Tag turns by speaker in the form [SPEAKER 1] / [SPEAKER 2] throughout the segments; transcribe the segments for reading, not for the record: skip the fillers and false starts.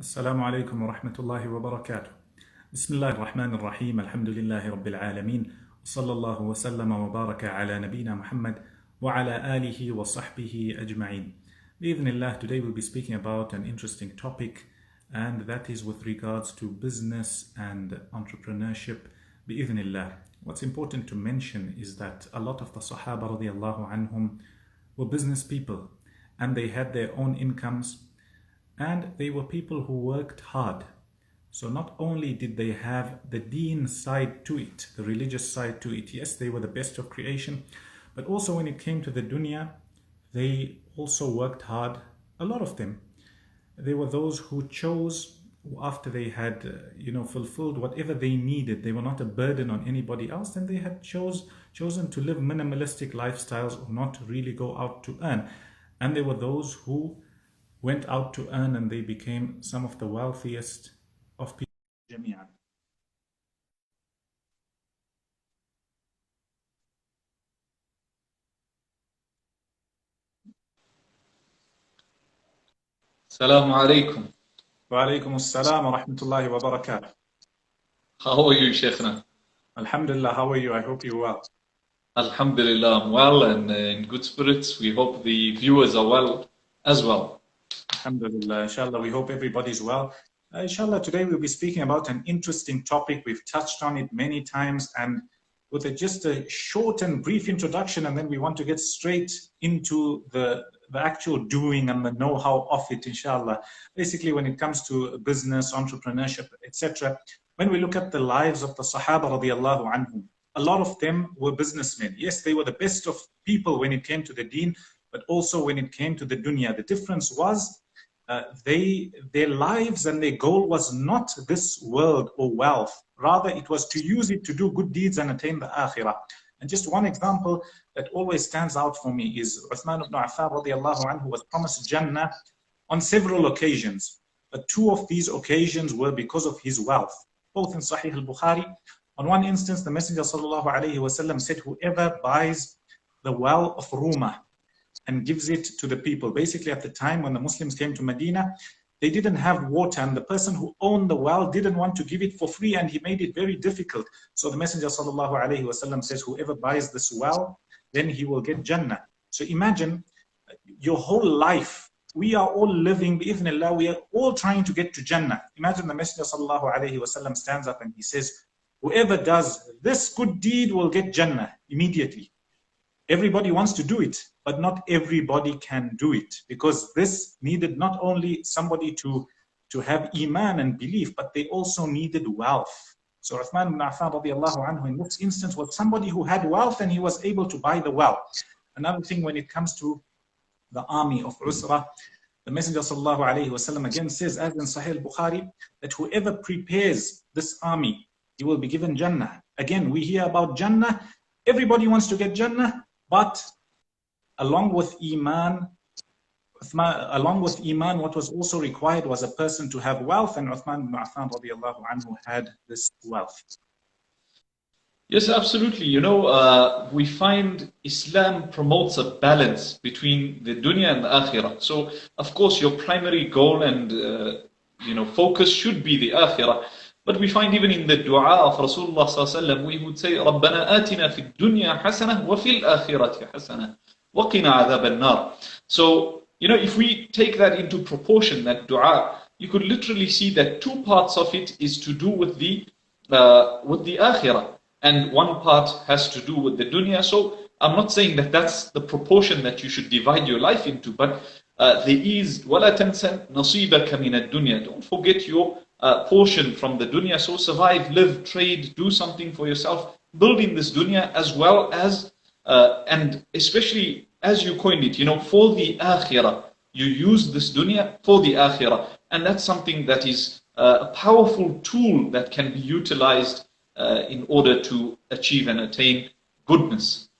[SPEAKER 1] السلام عليكم ورحمة الله وبركاته. بسم الله الرحمن الرحيم. الحمد لله رب العالمين، وصلى الله وسلم وبارك على نبينا Muhammad وعلى آله وصحبه أجمعين. بإذن today we'll be speaking about an interesting topic, and that is with regards to business and entrepreneurship. بإذن What's important to mention is that a lot of the Sahaba radiallahu anhum were business people, and they had their own incomes, and they were people who worked hard. So not only did they have the deen side to it, the religious side to it, yes, they were the best of creation, but also when it came to the dunya, they also worked hard. A lot of them, they were those who chose after they had fulfilled whatever they needed. They were not a burden on anybody else, then they had chosen to live minimalistic lifestyles or not really go out to earn. And there were those who went out to earn, and they became some of the wealthiest of people. جميعا.
[SPEAKER 2] Assalamu alaikum.
[SPEAKER 1] وعليكم السلام ورحمة الله وبركاته.
[SPEAKER 2] How are you, Sheikhna?
[SPEAKER 1] Alhamdulillah, how are you? I hope you're well.
[SPEAKER 2] Alhamdulillah, I'm well and in good spirits. We hope the viewers are well as well.
[SPEAKER 1] Alhamdulillah, inshallah, we hope everybody's well. Inshallah, today we'll be speaking about an interesting topic. We've touched on it many times, and with just a short and brief introduction, and then we want to get straight into the actual doing and the know-how of it, inshallah. Basically, when it comes to business, entrepreneurship, etc., when we look at the lives of the Sahaba radiallahu anhum, a lot of them were businessmen. Yes, they were the best of people when it came to the deen, but also when it came to the dunya. The difference was their lives and their goal was not this world or wealth. Rather, it was to use it to do good deeds and attain the akhirah. And just one example that always stands out for me is Uthman ibn Affan radiallahu anhu was promised Jannah on several occasions. But two of these occasions were because of his wealth. Both in Sahih al-Bukhari. On one instance, the Messenger sallallahu alayhi wasallam said, whoever buys the well of Ruma and gives it to the people. Basically, at the time when the Muslims came to Medina, they didn't have water, and the person who owned the well didn't want to give it for free, and he made it very difficult. So the Messenger sallallahu alaihi wasallam says, whoever buys this well, then he will get Jannah. So imagine your whole life. We are all living, bi'idhnillah, we are all trying to get to Jannah. Imagine the Messenger sallallahu alaihi wasallam stands up and he says, whoever does this good deed will get Jannah immediately. Everybody wants to do it, but not everybody can do it, because this needed not only somebody to have iman and belief, but they also needed wealth. So Uthman ibn Affan radiallahu anhu in this instance was somebody who had wealth, and he was able to buy the well. Another thing, when it comes to the army of Usra, the Messenger sallallahu alayhi wasallam again says, as in Sahih al-Bukhari, that whoever prepares this army, he will be given Jannah. Again, we hear about Jannah. Everybody wants to get Jannah. But along with Iman, what was also required was a person to have wealth, and Uthman ibn Affan radiallahu anhu had this wealth.
[SPEAKER 2] Yes, absolutely. We find Islam promotes a balance between the dunya and the akhirah. So, of course, your primary goal and focus should be the akhirah. But we find even in the dua of Rasulullah sallallahu alaihi wasallam, we would say, رَبَّنَا آتِنَا فِي الدُّنْيَا حَسَنَةً وَفِي الْآخِرَةِ حَسَنَةً وَقِنَا عَذَابَ النَّارِ. So, if we take that into proportion, that dua, you could literally see that two parts of it is to do with the akhirah, and one part has to do with the dunya. So, I'm not saying that that's the proportion that you should divide your life into, but there is وَلَا تَنْسَ نَصِيبَكَ مِنَ الدُّنْيا. Don't forget your portion from the dunya. So survive, live, trade, do something for yourself, build in this dunya, as well as and especially as you coined it, for the akhirah. You use this dunya for the akhirah, and that's something that is a powerful tool that can be utilized in order to achieve and attain goodness.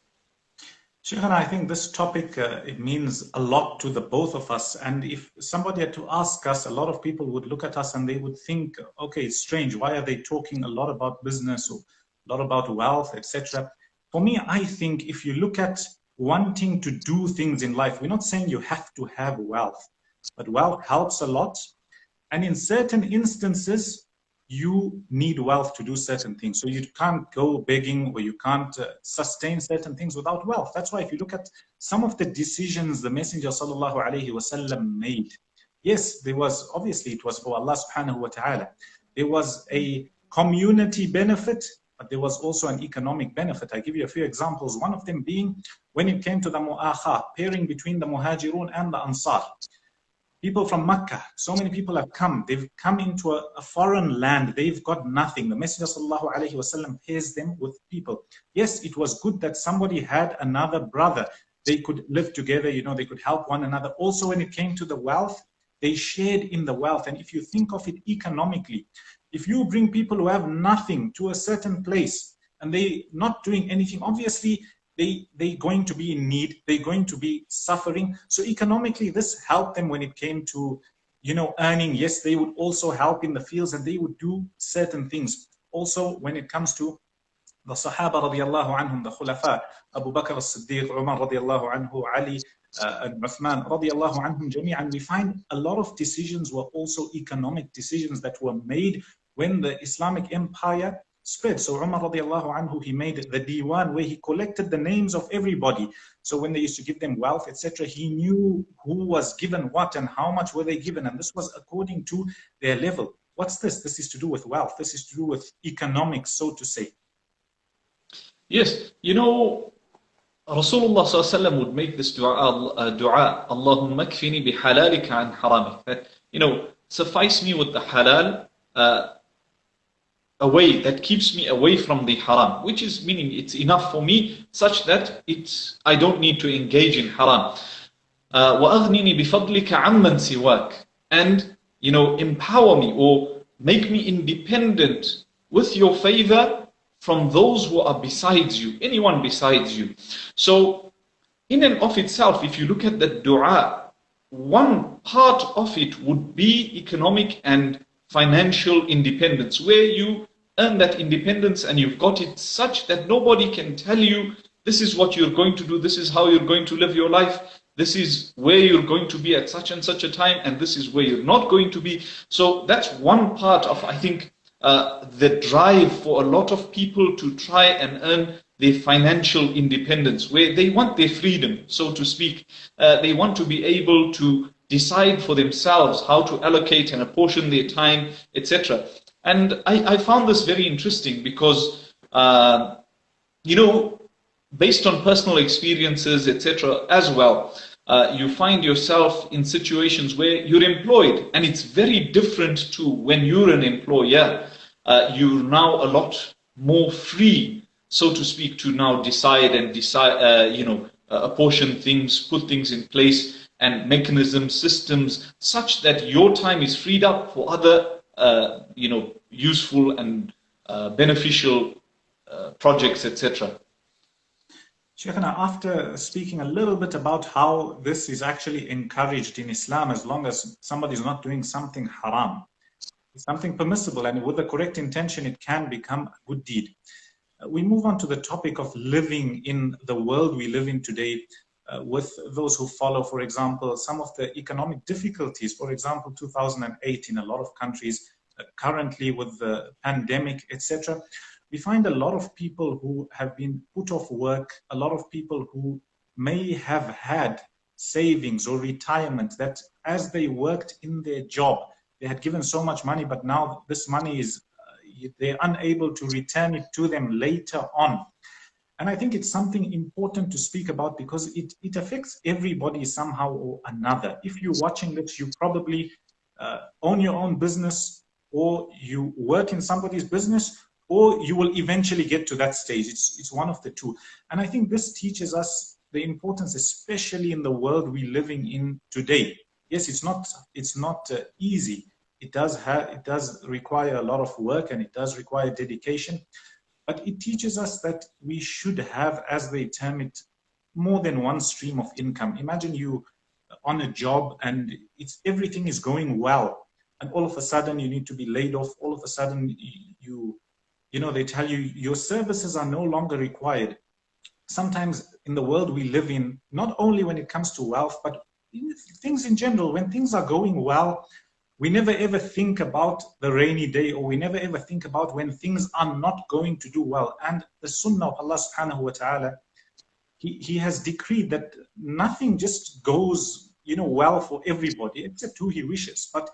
[SPEAKER 1] Shaykhana, I think this topic, it means a lot to the both of us. And if somebody had to ask us, a lot of people would look at us and they would think, okay, it's strange. Why are they talking a lot about business or a lot about wealth, etc.? For me, I think if you look at wanting to do things in life, we're not saying you have to have wealth, but wealth helps a lot. And in certain instances, you need wealth to do certain things. So you can't go begging, or you can't sustain certain things without wealth. That's why if you look at some of the decisions the Messenger sallallahu alaihi wasallam made, yes, there was, obviously it was for Allah subhanahu wa ta'ala. There was a community benefit, but there was also an economic benefit. I give you a few examples. One of them being when it came to the mu'akha, pairing between the muhajirun and the ansar. People from Mecca, so many people have come. They've come into a foreign land. They've got nothing. The Messenger sallallahu alaihi wasallam pairs them with people. Yes, it was good that somebody had another brother. They could live together, you know, they could help one another. Also, when it came to the wealth, they shared in the wealth. And if you think of it economically, if you bring people who have nothing to a certain place and they not doing anything, obviously they're going to be in need, they're going to be suffering. So economically, this helped them when it came to, you know, earning. Yes, they would also help in the fields and they would do certain things. Also, when it comes to the Sahaba radiallahu anhum, the Khulafa, Abu Bakr as-Siddiq, Umar radiallahu anhu, Ali, and Uthman radiallahu anhum jami'an, we find a lot of decisions were also economic decisions that were made when the Islamic empire spread. So Umar radiallahu anhu, he made the diwan where he collected the names of everybody. So when they used to give them wealth, etc., he knew who was given what and how much were they given. And this was according to their level. What's this? This is to do with wealth. This is to do with economics, so to say.
[SPEAKER 2] Yes, you know, Rasulullah ﷺ would make this dua, Allahumma kfini bihalalika an haramik. That, you know, suffice me with the halal, a way that keeps me away from the haram, which is meaning it's enough for me such that I don't need to engage in haram. وَأَغْنِنِي بِفَضْلِكَ عَمَّنْ سِوَاكَ. And, you know, empower me or make me independent with your favor from those who are besides you, anyone besides you. So, in and of itself, if you look at the dua, one part of it would be economic and financial independence, where you earn that independence and you've got it such that nobody can tell you this is what you're going to do, this is how you're going to live your life, this is where you're going to be at such and such a time, and this is where you're not going to be. So that's one part of, I think, the drive for a lot of people to try and earn their financial independence, where they want their freedom, so to speak. They want to be able to decide for themselves how to allocate and apportion their time, etc. And I found this very interesting because, you know, based on personal experiences, etc. as well, you find yourself in situations where you're employed, and it's very different to when you're an employer. You're now a lot more free, so to speak, to now decide and you know, apportion things, put things in place, and mechanisms, systems, such that your time is freed up for other, you know, useful and beneficial projects, etc.
[SPEAKER 1] Shaykhana, after speaking a little bit about how this is actually encouraged in Islam, as long as somebody is not doing something haram, something permissible, and with the correct intention, it can become a good deed. We move on to the topic of living in the world we live in today, with those who follow, for example, some of the economic difficulties, for example, 2008 in a lot of countries, currently with the pandemic, etc. We find a lot of people who have been put off work, a lot of people who may have had savings or retirement that as they worked in their job, they had given so much money, but now this money is, they're unable to return it to them later on. And I think it's something important to speak about because it affects everybody somehow or another. If you're watching this, you probably own your own business, or you work in somebody's business, or you will eventually get to that stage. It's one of the two. And I think this teaches us the importance, especially in the world we're living in today. Yes, it's not easy. It does require a lot of work, and it does require dedication. But it teaches us that we should have, as they term it, more than one stream of income. Imagine you on a job and everything is going well, and all of a sudden you need to be laid off. All of a sudden you know, they tell you your services are no longer required. Sometimes in the world we live in, not only when it comes to wealth, but things in general, when things are going well, we never ever think about the rainy day, or we never ever think about when things are not going to do well. And the sunnah of Allah subhanahu wa ta'ala, he has decreed that nothing just goes, well for everybody, except who he wishes. But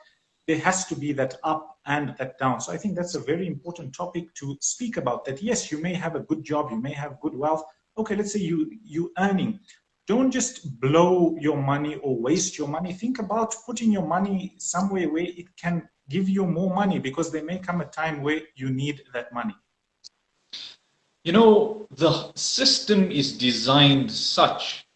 [SPEAKER 1] there has to be that up and that down. So I think that's a very important topic to speak about, that yes, you may have a good job, you may have good wealth. Okay, let's say you earning. Don't just blow your money or waste your money. Think about putting your money somewhere where it can give you more money, because there may come a time where you need that money.
[SPEAKER 2] The system is designed such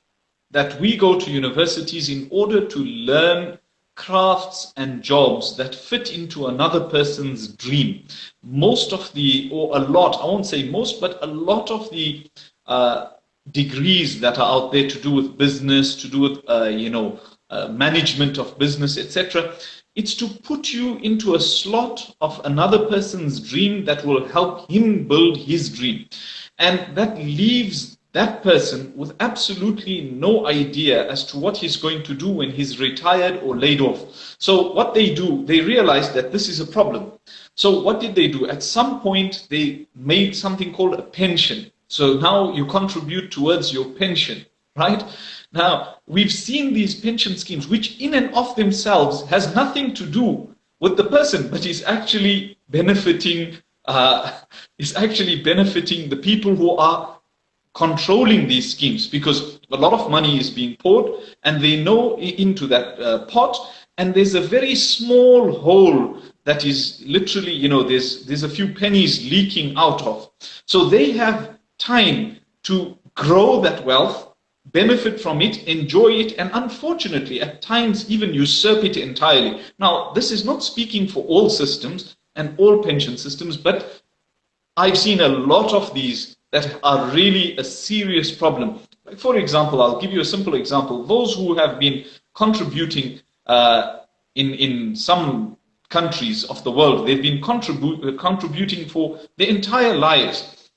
[SPEAKER 2] that we go to universities in order to learn crafts and jobs that fit into another person's dream. Most of the, or a lot, I won't say most, but a lot of the degrees that are out there to do with business, to do with, management of business, etc., it's to put you into a slot of another person's dream that will help him build his dream. And that leaves that person with absolutely no idea as to what he's going to do when he's retired or laid off. So what they do, they realize that this is a problem. So what did they do? At some point, they made something called a pension. So now you contribute towards your pension, right? Now, we've seen these pension schemes, which in and of themselves has nothing to do with the person, but is actually benefiting the people who are controlling these schemes, because a lot of money is being poured and they know into that pot, and there's a very small hole that is literally, there's a few pennies leaking out of. So they have time to grow that wealth, benefit from it, enjoy it, and unfortunately at times even usurp it entirely. Now, this is not speaking for all systems and all pension systems, but I've seen a lot of these that are really a serious problem. Like, for example, I'll give you a simple example. Those who have been contributing in some countries of the world, they've been contributing for their entire lives.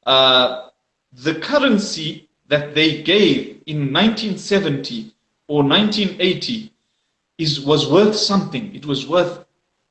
[SPEAKER 2] The currency that they gave in 1970 or 1980 was worth something. It was worth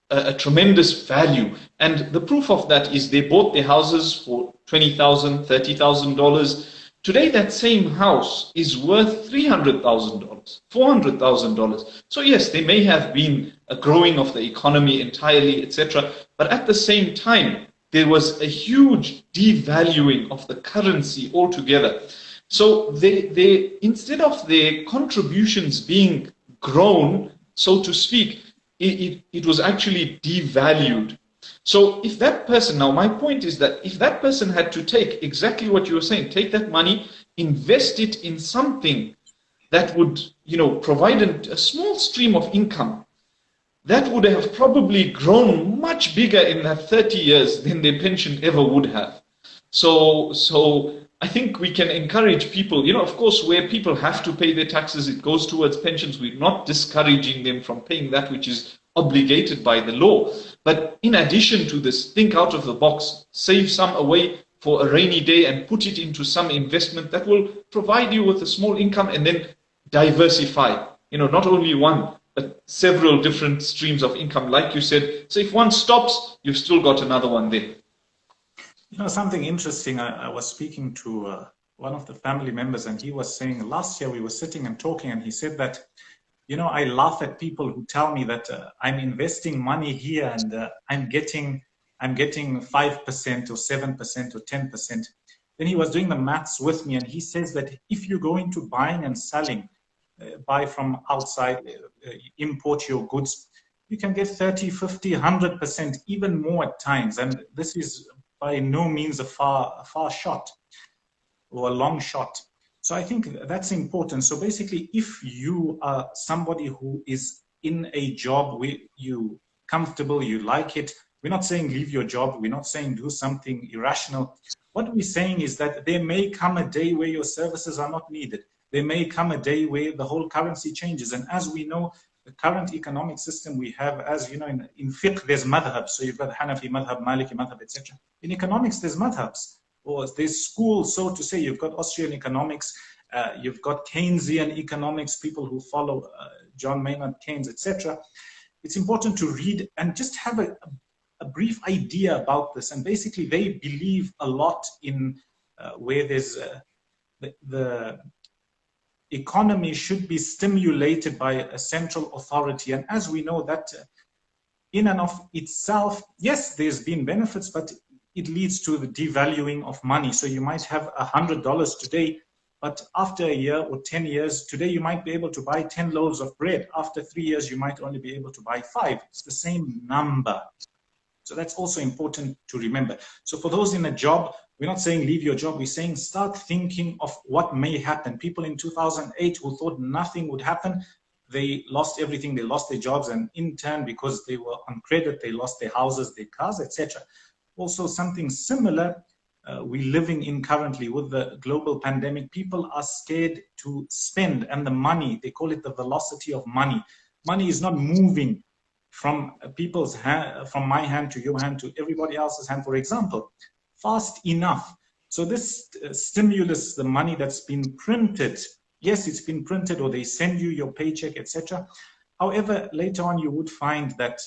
[SPEAKER 2] a tremendous value. And the proof of that is they bought their houses for $20,000, $30,000. Today, that same house is worth $300,000, $400,000. So yes, there may have been a growing of the economy entirely, etc. But at the same time, there was a huge devaluing of the currency altogether. So they instead of their contributions being grown, so to speak, it was actually devalued. So if that person, now my point is that if that person had to take exactly what you were saying, take that money, invest it in something that would, provide a small stream of income, that would have probably grown much bigger in that 30 years than their pension ever would have. So I think we can encourage people, of course, where people have to pay their taxes, it goes towards pensions. We're not discouraging them from paying that which is obligated by the law. But in addition to this, think out of the box, save some away for a rainy day and put it into some investment that will provide you with a small income, and then diversify, not only one, but several different streams of income, like you said. So if one stops, you've still got another one there.
[SPEAKER 1] Something interesting, I was speaking to one of the family members, and he was saying last year we were sitting and talking, and he said that, I laugh at people who tell me that I'm investing money here and I'm getting 5% or 7% or 10%. Then he was doing the maths with me, and he says that if you go into buying and selling, buy from outside, import your goods, you can get 30, 50, 100%, even more at times. And this is by no means a far shot or a long shot. So I think that's important. So basically, if you are somebody who is in a job where you comfortable, you like it, we're not saying leave your job, we're not saying do something irrational. What we're saying is that there may come a day where your services are not needed. There may come a day where the whole currency changes. And as we know, the current economic system we have, as you know, in fiqh, there's madhab. So you've got Hanafi madhab, Maliki madhab, etc. In economics, there's madhabs, or there's schools, so to say. You've got Austrian economics, you've got Keynesian economics, people who follow John Maynard Keynes, etc. it's important to read and just have a brief idea about this. And basically, they believe a lot in where there's the economy should be stimulated by a central authority. And as we know that in and of itself, yes, there's been benefits, but it leads to the devaluing of money. So you might have $100 today, but after a year or 10 years, today you might be able to buy 10 loaves of bread. After 3 years, you might only be able to buy 5. It's the same number. So that's also important to remember. So for those in a job, we're not saying leave your job. We're saying start thinking of what may happen. People in 2008 who thought nothing would happen, they lost everything. They lost their jobs, and in turn, because they were on credit, they lost their houses, their cars, etc. Also, something similar we're living in currently with the global pandemic. People are scared to spend, and the money, they call it the velocity of money. Money is not moving from people's hand, from my hand to your hand to everybody else's hand, for example, fast enough. So this stimulus, the money that's been printed, yes, it's been printed, or they send you your paycheck, etc. However, later on, you would find that,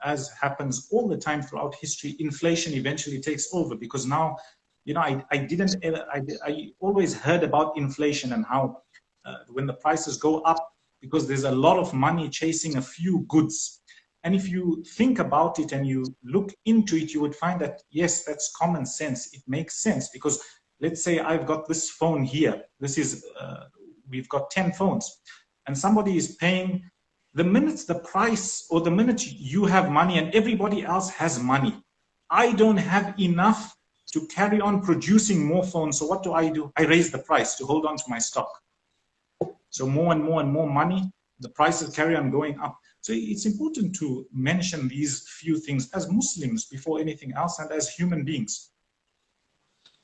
[SPEAKER 1] as happens all the time throughout history, inflation eventually takes over, because now, you know, I always heard about inflation and how when the prices go up, because there's a lot of money chasing a few goods. And if you think about it and you look into it, you would find that, yes, that's common sense. It makes sense, because let's say I've got this phone here. This is, we've got 10 phones, and somebody is paying the minute the price, or the minute you have money and everybody else has money. I don't have enough to carry on producing more phones. So what do? I raise the price to hold on to my stock. So more and more and more money, the prices carry on going up. So it's important to mention these few things as Muslims before anything else, and as human beings.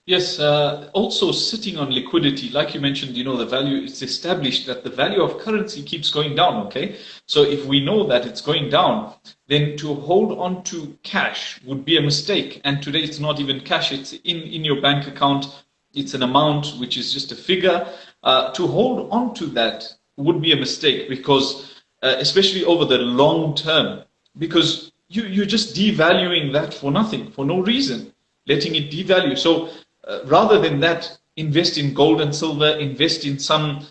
[SPEAKER 2] Yes, also sitting on liquidity, like you mentioned, you know, the value, it's established that the value of currency keeps going down, okay? So if we know that it's going down, then to hold on to cash would be a mistake. And today it's not even cash, it's in your bank account. It's an amount which is just a figure. To hold on to that would be a mistake, because especially over the long term, because you're just devaluing that for nothing, for no reason, letting it devalue. So rather than that, invest in gold and silver, invest in some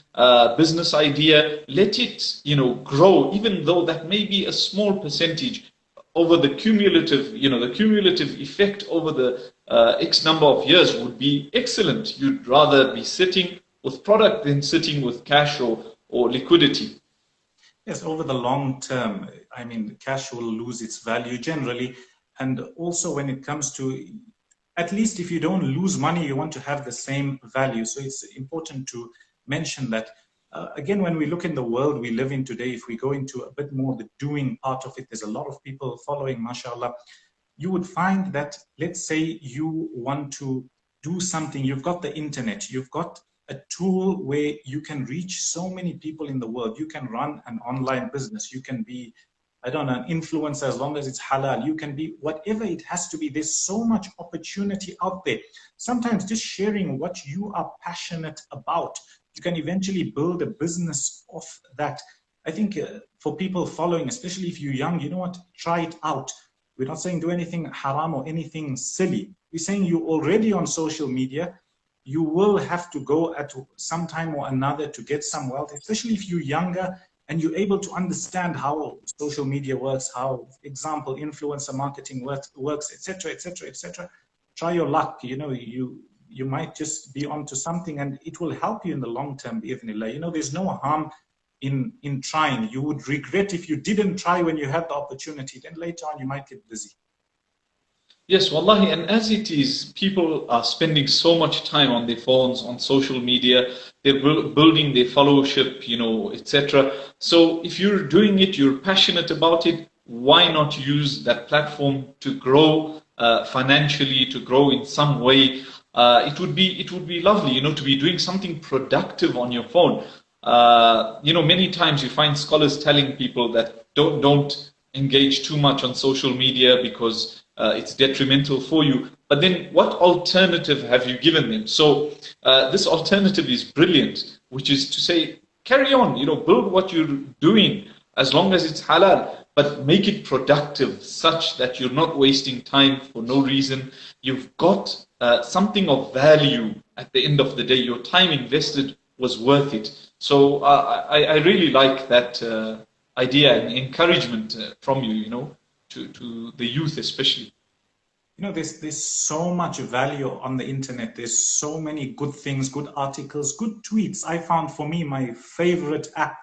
[SPEAKER 2] business idea, let it, you know, grow, even though that may be a small percentage over the cumulative, you know, the cumulative effect over the X number of years would be excellent. You'd rather be sitting with product than sitting with cash or liquidity.
[SPEAKER 1] Yes, over the long term, I mean, cash will lose its value generally. And also when it comes to, at least if you don't lose money, you want to have the same value. So it's important to mention that. Again, when we look in the world we live in today, if we go into a bit more the doing part of it, there's a lot of people following, mashallah. You would find that, let's say you want to do something, you've got the internet, you've got a tool where you can reach so many people in the world. You can run an online business. You can be, I don't know, an influencer, as long as it's halal. You can be whatever it has to be. There's so much opportunity out there. Sometimes just sharing what you are passionate about, you can eventually build a business off that. I think for people following, especially if you're young, you know what, try it out. We're not saying do anything haram or anything silly. We're saying you're already on social media. You will have to go at some time or another to get some wealth, especially if you're younger and you're able to understand how social media works, how, example, influencer marketing works, etc., etc., etc. Try your luck. You know, you might just be onto something, and it will help you in the long term, bi'idhnillah. You know, there's no harm in trying. You would regret if you didn't try when you had the opportunity. Then later on, you might get busy.
[SPEAKER 2] Yes, wallahi, and as it is, people are spending so much time on their phones, on social media, they're building their followership, you know, etc. So if you're doing it, you're passionate about it, why not use that platform to grow financially, to grow in some way? It would be lovely, you know, to be doing something productive on your phone. You know, many times you find scholars telling people that don't engage too much on social media because it's detrimental for you. But then what alternative have you given them? So this alternative is brilliant, which is to say, carry on, you know, build what you're doing as long as it's halal. but make it productive such that you're not wasting time for no reason. You've got something of value at the end of the day. Your time invested was worth it. So I really like that idea and encouragement from you, you know, to the youth especially.
[SPEAKER 1] You know, there's so much value on the internet. There's so many good things, good articles, good tweets. I found, for me, my favorite app,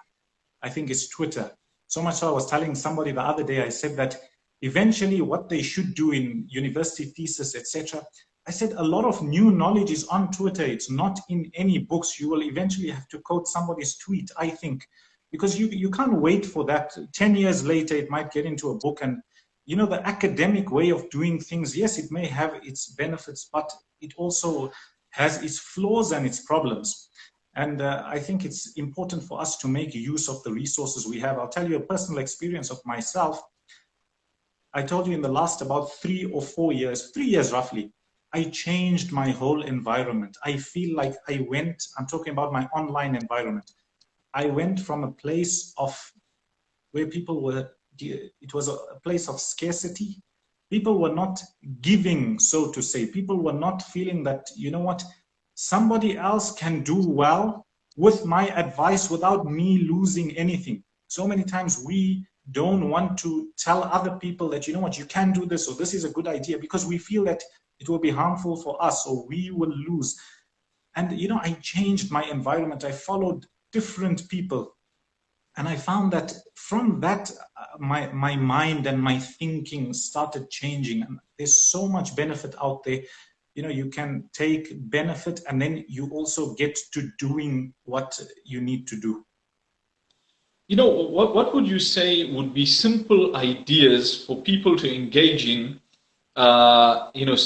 [SPEAKER 1] I think, is Twitter. So much so I was telling somebody the other day, I said that eventually what they should do in university thesis, etc. I said a lot of new knowledge is on Twitter. It's not in any books. You will eventually have to quote somebody's tweet, I think, because you can't wait for that. 10 years later, it might get into a book. And you know, the academic way of doing things, yes, it may have its benefits, but it also has its flaws and its problems. And I think it's important for us to make use of the resources we have. I'll tell you a personal experience of myself. I told you in the last about 3 or 4 years, 3 years roughly, I changed my whole environment. I feel like I'm talking about my online environment. I went from a place of where people were, it was a place of scarcity. People were not giving, so to say. People were not feeling that, you know what, somebody else can do well with my advice without me losing anything. So many times we don't want to tell other people that, you know what, you can do this, or this is a good idea, because we feel that it will be harmful for us, or we will lose. And, you know, I changed my environment. I followed different people. And I found that from that, my mind and my thinking started changing. And there's so much benefit out there. You know, you can take benefit, and then you also get to doing what you need to do.
[SPEAKER 2] You know, what would you say would be simple ideas for people to engage in? You know,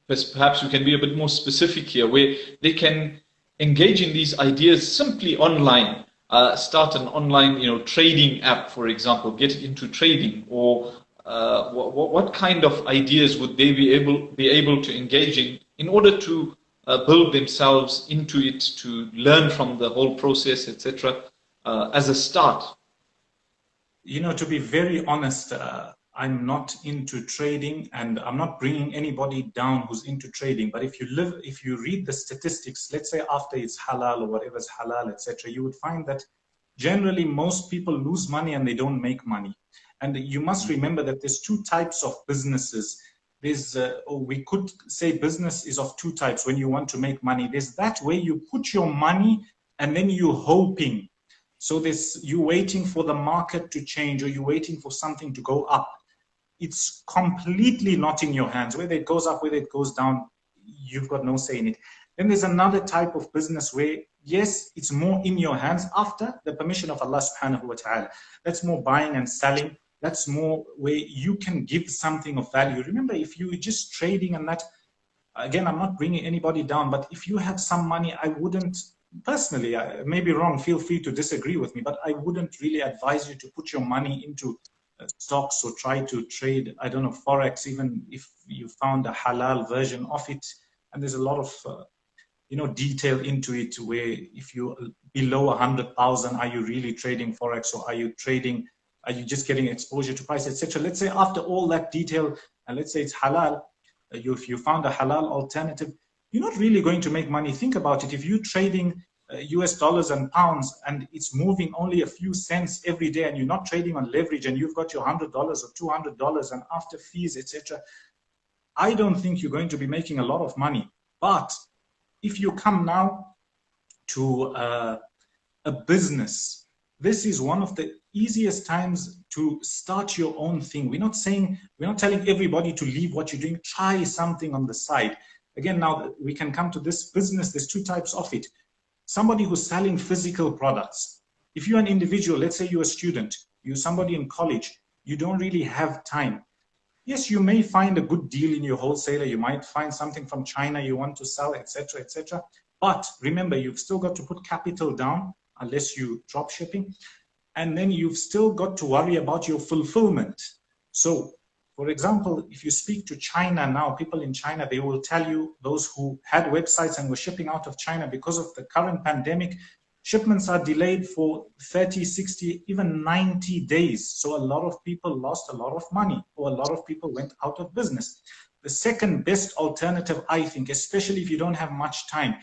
[SPEAKER 2] perhaps we can be a bit more specific here, where they can engage in these ideas simply online. Start an online, you know, trading app, for example, get into trading, or what kind of ideas would they be able to engage in order to build themselves into it, to learn from the whole process, etc., as a start?
[SPEAKER 1] You know, to be very honest, I'm not into trading, and I'm not bringing anybody down who's into trading. But if you read the statistics, let's say after it's halal or whatever's halal, etc., you would find that generally most people lose money and they don't make money. And you must remember that there's 2 types of businesses. There's, or we could say business is of 2 types when you want to make money. There's that way you put your money and then you're hoping. So this, you're waiting for the market to change, or you're waiting for something to go up. It's completely not in your hands. Whether it goes up, whether it goes down, you've got no say in it. Then there's another type of business where, yes, it's more in your hands after the permission of Allah subhanahu wa ta'ala. That's more buying and selling. That's more where you can give something of value. Remember, if you're just trading and that, again, I'm not bringing anybody down, but if you have some money, I wouldn't, personally, I may be wrong, feel free to disagree with me, but I wouldn't really advise you to put your money into stocks or try to trade, I don't know, Forex, even if you found a halal version of it. And there's a lot of, you know, detail into it, where if you're below 100,000, are you really trading Forex, or are you just getting exposure to price, etc. Let's say after all that detail, and let's say it's halal, if you found a halal alternative, you're not really going to make money. Think about it. If you're trading US dollars and pounds, and it's moving only a few cents every day, and you're not trading on leverage, and you've got your $100 or $200, and after fees, etc., I don't think you're going to be making a lot of money. But if you come now to a business, this is one of the easiest times to start your own thing. We're not telling everybody to leave what you're doing. Try something on the side. Again, now we can come to this business. There's 2 types of it. Somebody who's selling physical products. If you're an individual, let's say you're a student, you're somebody in college, you don't really have time. Yes, you may find a good deal in your wholesaler. You might find something from China you want to sell, etc., etc. But remember, you've still got to put capital down unless you drop shipping. And then you've still got to worry about your fulfillment. So, for example, if you speak to China now, people in China, they will tell you, those who had websites and were shipping out of China, because of the current pandemic, Shipments are delayed for 30, 60, even 90 days. So a lot of people lost a lot of money, or a lot of people went out of business. The second best alternative, I think, especially if you don't have much time,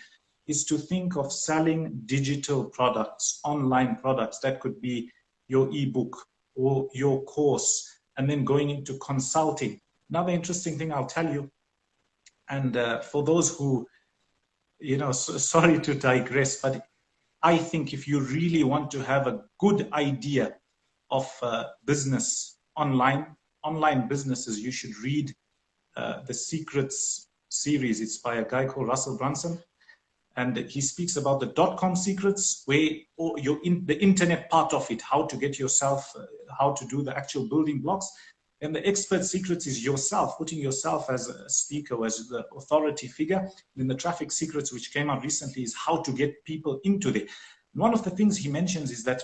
[SPEAKER 1] is to think of selling digital products, online products. That could be your ebook or your course, and then going into consulting. Another interesting thing I'll tell you, and for those who, sorry to digress, but I think if you really want to have a good idea of business online businesses, you should read the Secrets series. It's by a guy called Russell Brunson. And he speaks about the dot-com secrets, where the internet part of it, how to get yourself, how to do the actual building blocks. And the expert secrets is yourself, putting yourself as a speaker, as the authority figure. Then the traffic secrets, which came out recently, is how to get people into there. And one of the things he mentions is that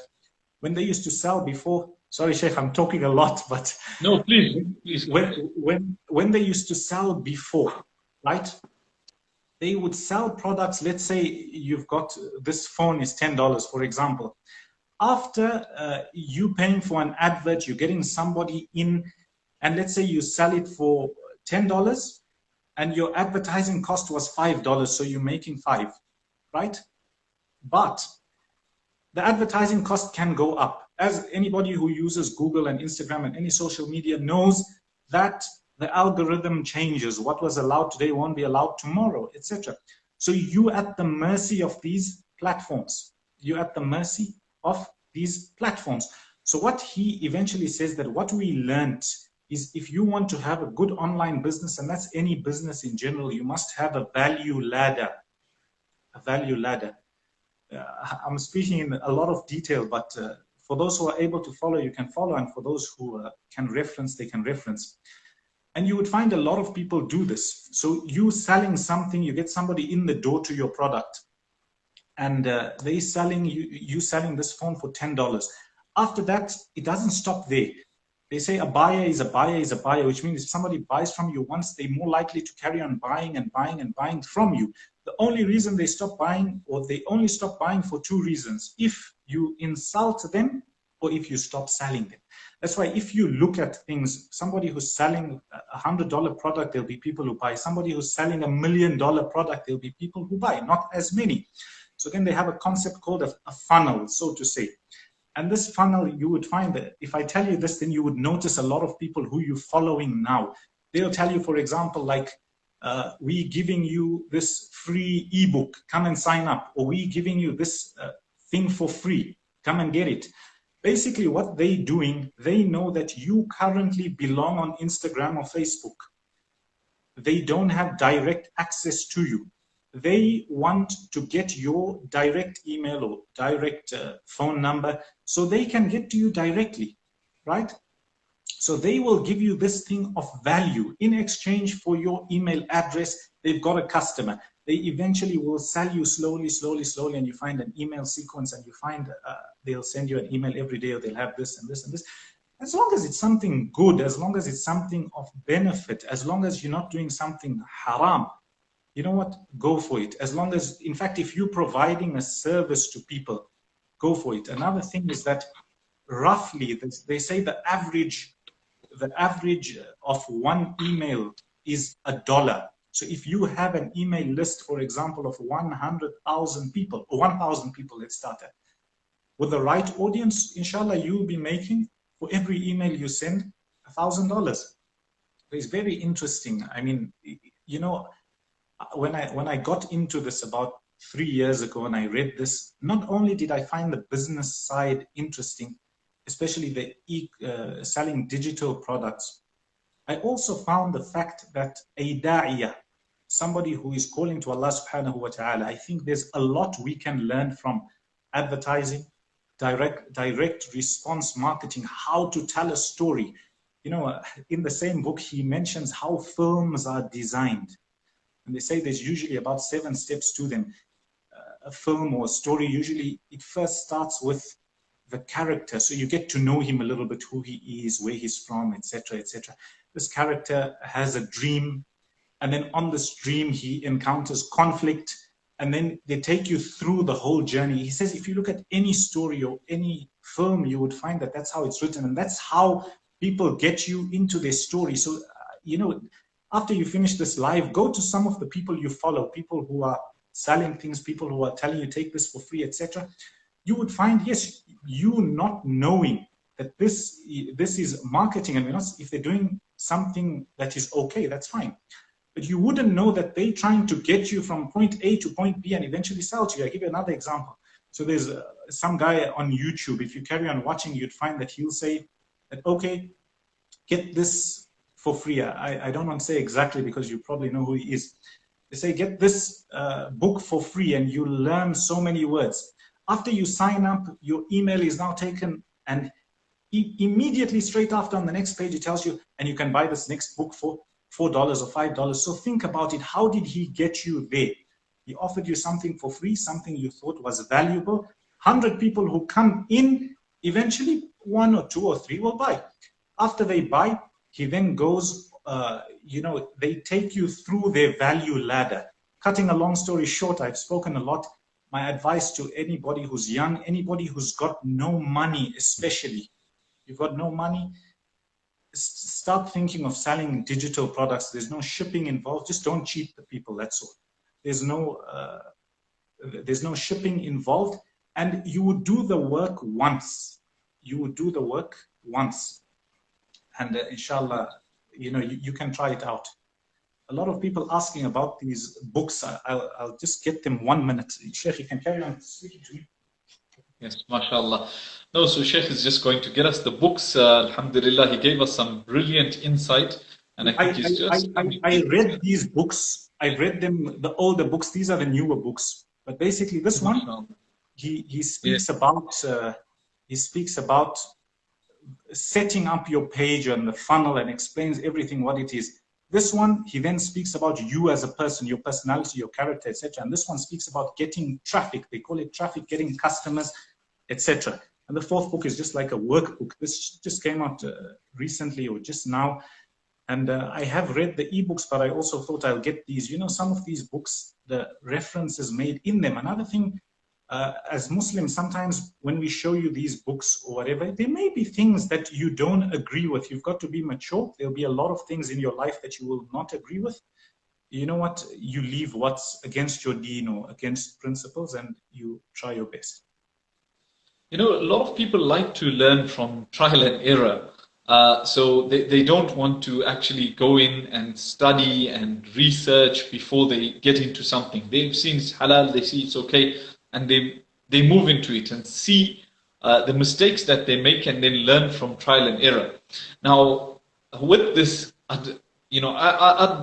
[SPEAKER 1] when they used to sell before, sorry, Sheikh, I'm talking a lot, but
[SPEAKER 2] no, please.
[SPEAKER 1] When they used to sell before, right? They would sell products. Let's say you've got this phone is $10, for example. After you paying for an advert, you're getting somebody in, and let's say you sell it for $10 and your advertising cost was $5, so you're making $5, right? But the advertising cost can go up. As anybody who uses Google and Instagram and any social media knows, that the algorithm changes. What was allowed today won't be allowed tomorrow, etc. So you're at the mercy of these platforms. You're at the mercy of these platforms. So what he eventually says, that what we learned is, if you want to have a good online business, and that's any business in general, you must have a value ladder. A value ladder. I'm speaking in a lot of detail, but for those who are able to follow, you can follow, and for those who can reference, they can reference. And you would find a lot of people do this. So you selling something, you get somebody in the door to your product, and they selling you selling this phone for $10. After that, it doesn't stop there. They say a buyer is a buyer is a buyer, which means if somebody buys from you once, they're more likely to carry on buying and buying and buying from you. The only reason they stop buying, or they only stop buying for two reasons: if you insult them, or if you stop selling them. That's why if you look at things, somebody who's selling a $100 product, there'll be people who buy. Somebody who's selling $1 million product, there'll be people who buy, not as many. So again, they have a concept called a funnel, so to say. And this funnel, you would find that if I tell you this, then you would notice a lot of people who you're following now. They'll tell you, for example, like, we giving you this free ebook, come and sign up, or we giving you this thing for free, come and get it. Basically what they're doing, they know that you currently belong on Instagram or Facebook. They don't have direct access to you. They want to get your direct email or direct phone number, so they can get to you directly, right? So they will give you this thing of value. In exchange for your email address, they've got a customer. They eventually will sell you slowly, slowly, slowly, and you find an email sequence, and you find they'll send you an email every day, or they'll have this and this and this. As long as it's something good, as long as it's something of benefit, as long as you're not doing something haram, you know what, go for it. As long as, in fact, if you're providing a service to people, go for it. Another thing is that roughly, they say the average of one email is $1. So if you have an email list, for example, of 100,000 people, or 1,000 people, let's start at, with the right audience, inshallah, you'll be making, for every email you send, $1,000. It's very interesting. I mean, you know, when I got into this about 3 years ago, and I read this, not only did I find the business side interesting, especially the selling digital products, I also found the fact that a da'iyah, somebody who is calling to Allah subhanahu wa ta'ala, I think there's a lot we can learn from advertising, direct response marketing, how to tell a story. You know, in the same book, he mentions how films are designed. And they say there's usually about 7 steps to them. A film or a story, usually it first starts with the character. So you get to know him a little bit, who he is, where he's from, etc., etc. This character has a dream, and then on this dream, he encounters conflict. and then they take you through the whole journey. He says, if you look at any story or any film, you would find that that's how it's written, and that's how people get you into their story. So, after you finish this live, go to some of the people you follow, people who are selling things, people who are telling you take this for free, etc. You would find, yes, you not knowing that this is marketing, and if they're doing something that is okay, that's fine. But you wouldn't know that they're trying to get you from point A to point B and eventually sell to you. I'll give you another example. So there's some guy on YouTube, if you carry on watching, you'd find that he'll say that, okay, get this for free. I don't want to say exactly because you probably know who he is. They say, get this book for free and you learn so many words. After you sign up, your email is now taken, and immediately straight after on the next page, it tells you, and you can buy this next book for $4 or $5. So think about it. How did he get you there? He offered you something for free, something you thought was valuable. 100 people who come in, eventually 1 or 2 or 3 will buy. After they buy, he then goes, they take you through their value ladder. Cutting a long story short, I've spoken a lot. My advice to anybody who's young, anybody who's got no money, especially, you've got no money, start thinking of selling digital products. There's no shipping involved. Just don't cheat the people, that's all. There's no shipping involved, and you would do the work once. You would do the work once. And inshallah, you can try it out. A lot of people asking about these books. I'll just get them 1 minute. Sheikh, you can carry on speaking to me.
[SPEAKER 2] Yes, mashallah. No, so Sheikh is just going to get us the books. Alhamdulillah, he gave us some brilliant insight. And I think
[SPEAKER 1] I read these books. I read them, the older books. These are the newer books. But basically, this one, he speaks about setting up your page and the funnel and explains everything what it is. This one, he then speaks about you as a person, your personality, your character, etc. And this one speaks about getting traffic. They call it traffic, getting customers, etc. And the fourth book is just like a workbook. This just came out recently or just now. And I have read the ebooks, but I also thought I'll get these. Some of these books, the references made in them. Another thing, as Muslims, sometimes when we show you these books or whatever, there may be things that you don't agree with. You've got to be mature. There'll be a lot of things in your life that you will not agree with. You know what? You leave what's against your deen or against principles, and you try your best.
[SPEAKER 2] A lot of people like to learn from trial and error. So they don't want to actually go in and study and research before they get into something. They've seen it's halal, they see it's okay, and they move into it and see the mistakes that they make and then learn from trial and error. Now, with this, I'd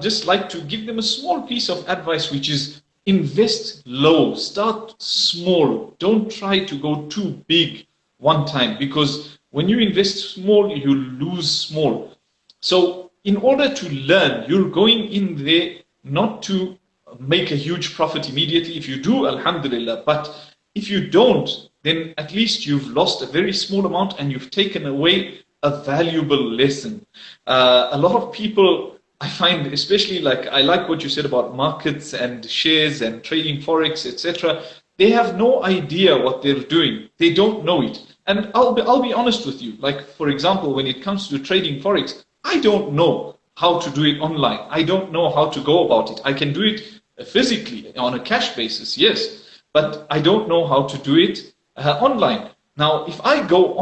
[SPEAKER 2] just like to give them a small piece of advice, which is invest low, start small. Don't try to go too big one time, because when you invest small, you lose small. So in order to learn, you're going in there not to make a huge profit immediately. If you do, alhamdulillah. But if you don't, then at least you've lost a very small amount and you've taken away a valuable lesson. A lot of people, I find, especially I like what you said about markets and shares and trading Forex, etc. They have no idea what they're doing. They don't know it. And I'll be honest with you. Like, for example, when it comes to trading Forex, I don't know how to do it online. I don't know how to go about it. I can do it physically on a cash basis, yes, but I don't know how to do it online. Now, if I go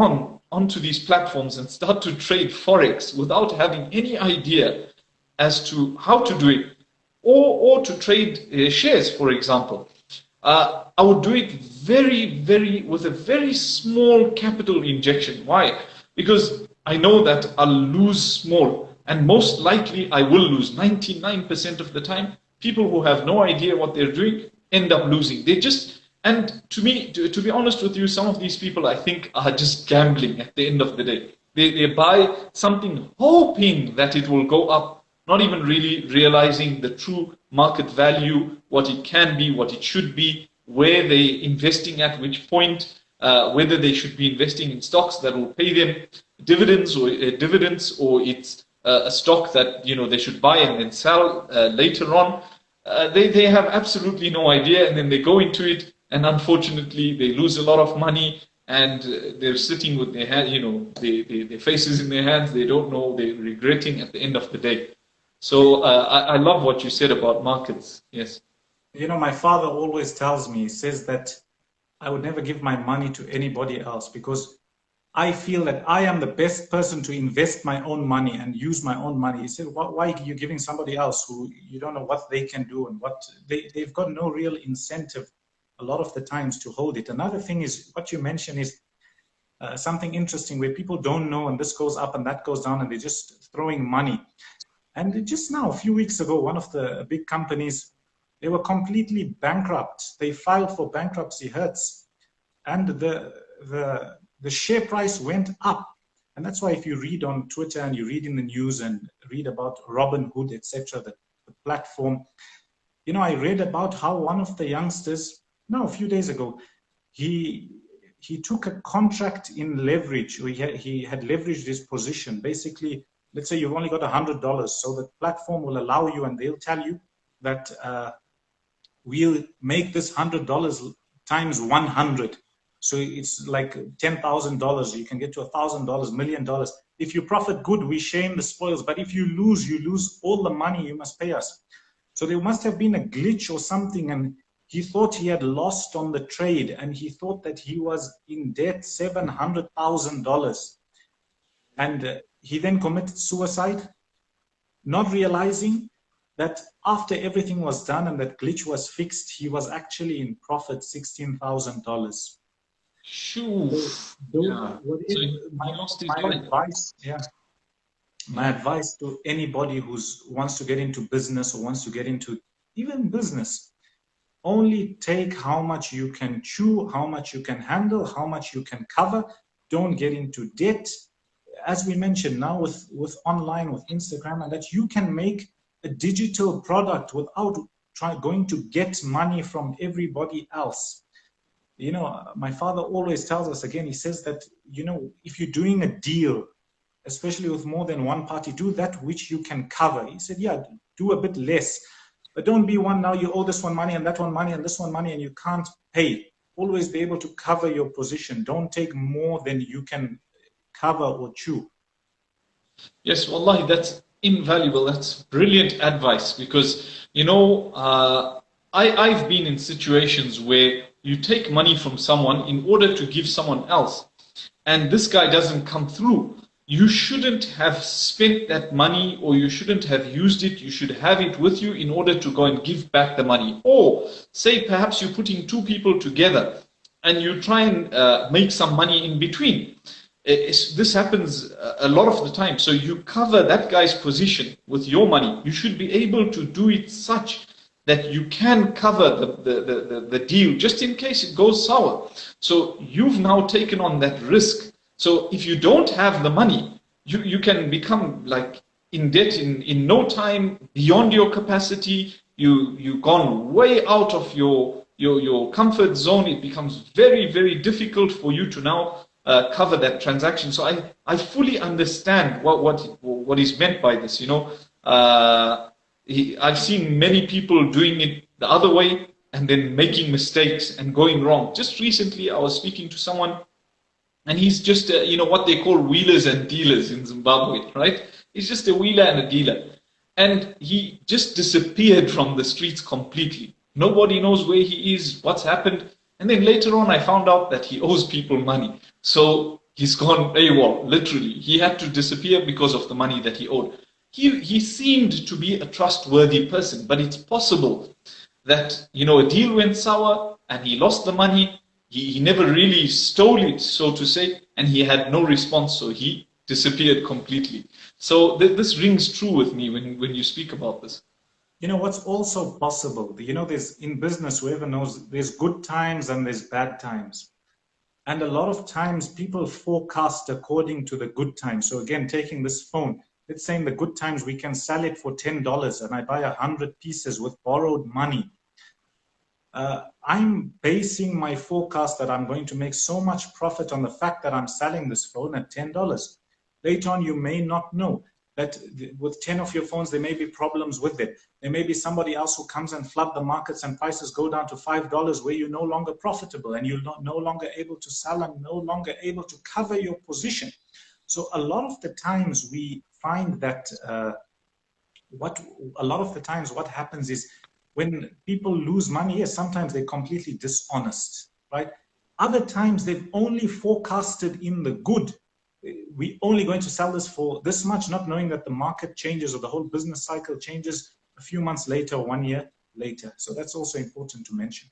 [SPEAKER 2] onto these platforms and start to trade Forex without having any idea as to how to do it, or to trade shares, for example, I would do it with a very small capital injection. Why? Because I know that I'll lose small, and most likely I will lose. 99% of the time, people who have no idea what they're doing end up losing. And to me, to be honest with you, some of these people, I think, are just gambling at the end of the day. They buy something hoping that it will go up, not even really realizing the true market value, what it can be, what it should be, where they're investing at which point, whether they should be investing in stocks that will pay them dividends, or it's a stock that they should buy and then sell later on. they have absolutely no idea, and then they go into it, and unfortunately they lose a lot of money, and they're sitting with their hand, their faces in their hands. They don't know. They're regretting at the end of the day. So I love what you said about markets. Yes.
[SPEAKER 1] My father always tells me, he says that I would never give my money to anybody else because I feel that I am the best person to invest my own money and use my own money. He said, why are you giving somebody else who you don't know what they can do and what they've got no real incentive a lot of the times to hold it. Another thing is what you mentioned is something interesting where people don't know, and this goes up and that goes down, and they're just throwing money. And just now, a few weeks ago, one of the big companies, they were completely bankrupt. They filed for bankruptcy, Hertz, and the share price went up. And that's why if you read on Twitter and you read in the news and read about Robinhood, etc., the platform, I read about how one of the youngsters, a few days ago, he took a contract in leverage, or he had leveraged his position. Basically, let's say you've only got $100, so the platform will allow you, and they'll tell you that we'll make this $100 times 100. So it's like $10,000. You can get to $1,000, $1 million. If you profit good, we share in the spoils. But if you lose all the money you must pay us. So there must have been a glitch or something, and he thought he had lost on the trade, and he thought that he was in debt $700,000. And he then committed suicide, not realizing that after everything was done and that glitch was fixed, he was actually in profit $16,000.
[SPEAKER 2] Shoo.
[SPEAKER 1] Yeah. My advice to anybody who wants to get into business or wants to get into even business, only take how much you can chew, how much you can handle, how much you can cover. Don't get into debt. As we mentioned now with online, with Instagram, and that you can make a digital product without going to get money from everybody else. My father always tells us, again, he says that, if you're doing a deal, especially with more than one party, do that which you can cover. He said, yeah, do a bit less, but don't be one now you owe this one money and that one money and this one money and you can't pay. Always be able to cover your position. Don't take more than you can cover or chew.
[SPEAKER 2] Yes, wallahi, that's invaluable. That's brilliant advice because, I've been in situations where you take money from someone in order to give someone else, and this guy doesn't come through. You shouldn't have spent that money, or you shouldn't have used it. You should have it with you in order to go and give back the money. Or say perhaps you're putting two people together and you try and make some money in between. This happens a lot of the time. So you cover that guy's position with your money. You should be able to do it such that you can cover the deal just in case it goes sour. So you've now taken on that risk. So if you don't have the money, you can become like in debt in no time, beyond your capacity. You've gone way out of your comfort zone. It becomes very, very difficult for you to now cover that transaction. So I fully understand what is meant by this. I've seen many people doing it the other way and then making mistakes and going wrong. Just recently, I was speaking to someone, and he's just what they call wheelers and dealers in Zimbabwe, right? He's just a wheeler and a dealer, and he just disappeared from the streets completely. Nobody knows where he is, what's happened. And then later on, I found out that he owes people money. So he's gone AWOL, literally. He had to disappear because of the money that he owed. He seemed to be a trustworthy person, but it's possible that, a deal went sour and he lost the money. He never really stole it, so to say, and he had no response, so he disappeared completely. So this rings true with me when you speak about this.
[SPEAKER 1] What's also possible, there's in business, whoever knows, there's good times and there's bad times. And a lot of times people forecast according to the good times. So again, taking this phone, let's say in the good times, we can sell it for $10 and I buy 100 pieces with borrowed money. I'm basing my forecast that I'm going to make so much profit on the fact that I'm selling this phone at $10. Later on, you may not know. that with 10 of your phones, there may be problems with it. There may be somebody else who comes and flood the markets and prices go down to $5 where you're no longer profitable and you're no longer able to sell and no longer able to cover your position. So a lot of the times we find that what happens is when people lose money, yes, sometimes they're completely dishonest, right? Other times they've only forecasted in the good. We're only going to sell this for this much, not knowing that the market changes or the whole business cycle changes a few months later or 1 year later. So that's also important to mention.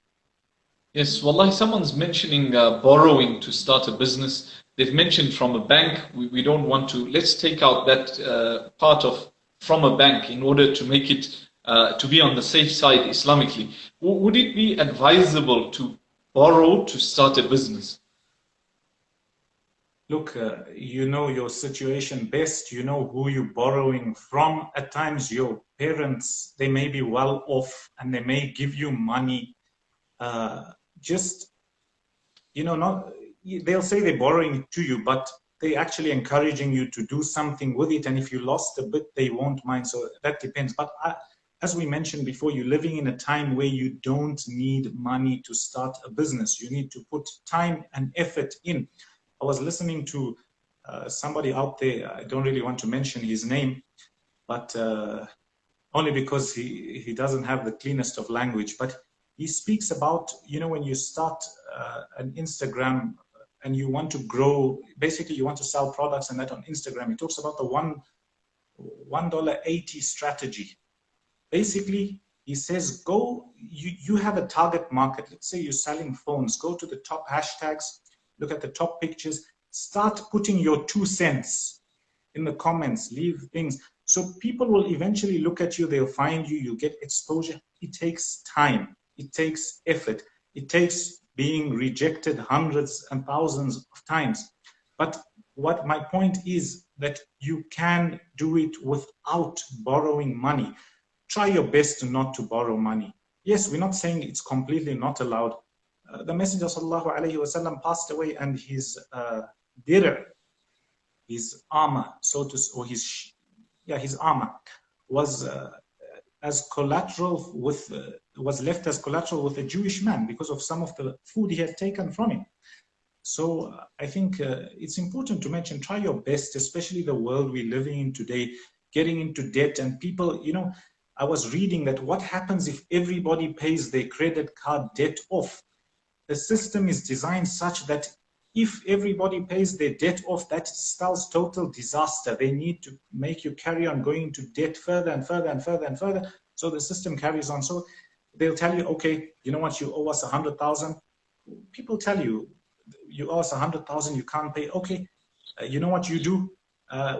[SPEAKER 2] Yes, wallahi, someone's mentioning borrowing to start a business. They've mentioned from a bank. We don't want to. Let's take out that part of from a bank in order to make it to be on the safe side Islamically. Would it be advisable to borrow to start a business?
[SPEAKER 1] Look, you know your situation best. You know who you're borrowing from. At times, your parents, they may be well off and they may give you money. Just, you know, not, they'll say they're borrowing to you, but they're actually encouraging you to do something with it. And if you lost a bit, they won't mind. So that depends. But as we mentioned before, you're living in a time where you don't need money to start a business. You need to put time and effort in. I was listening to somebody out there. I don't really want to mention his name, but only because he doesn't have the cleanest of language. But he speaks about, you know, when you start an Instagram and you want to grow, basically you want to sell products and that on Instagram. He talks about the $1.80 strategy. Basically, he says, you have a target market. Let's say you're selling phones. Go to the top hashtags, look at the top pictures, start putting your 2 cents in the comments, leave things. So people will eventually look at you, they'll find you, you get exposure. It takes time. It takes effort. It takes being rejected hundreds and thousands of times. But what my point is that you can do it without borrowing money. Try your best not to borrow money. Yes, we're not saying it's completely not allowed. The Messenger sallallahu alaihi wasallam passed away and his dir', his armor, his armor was as collateral was left as collateral with a Jewish man because of some of the food he had taken from him. So I think it's important to mention, try your best, especially the world we're living in today, getting into debt and people, you know, I was reading that what happens if everybody pays their credit card debt off? The system is designed such that if everybody pays their debt off, that spells total disaster. They need to make you carry on going into debt further and further and further and further. So the system carries on. So they'll tell you, okay, you know what, you owe us 100,000. People tell you, you owe us 100,000, you can't pay. Okay, you know what you do?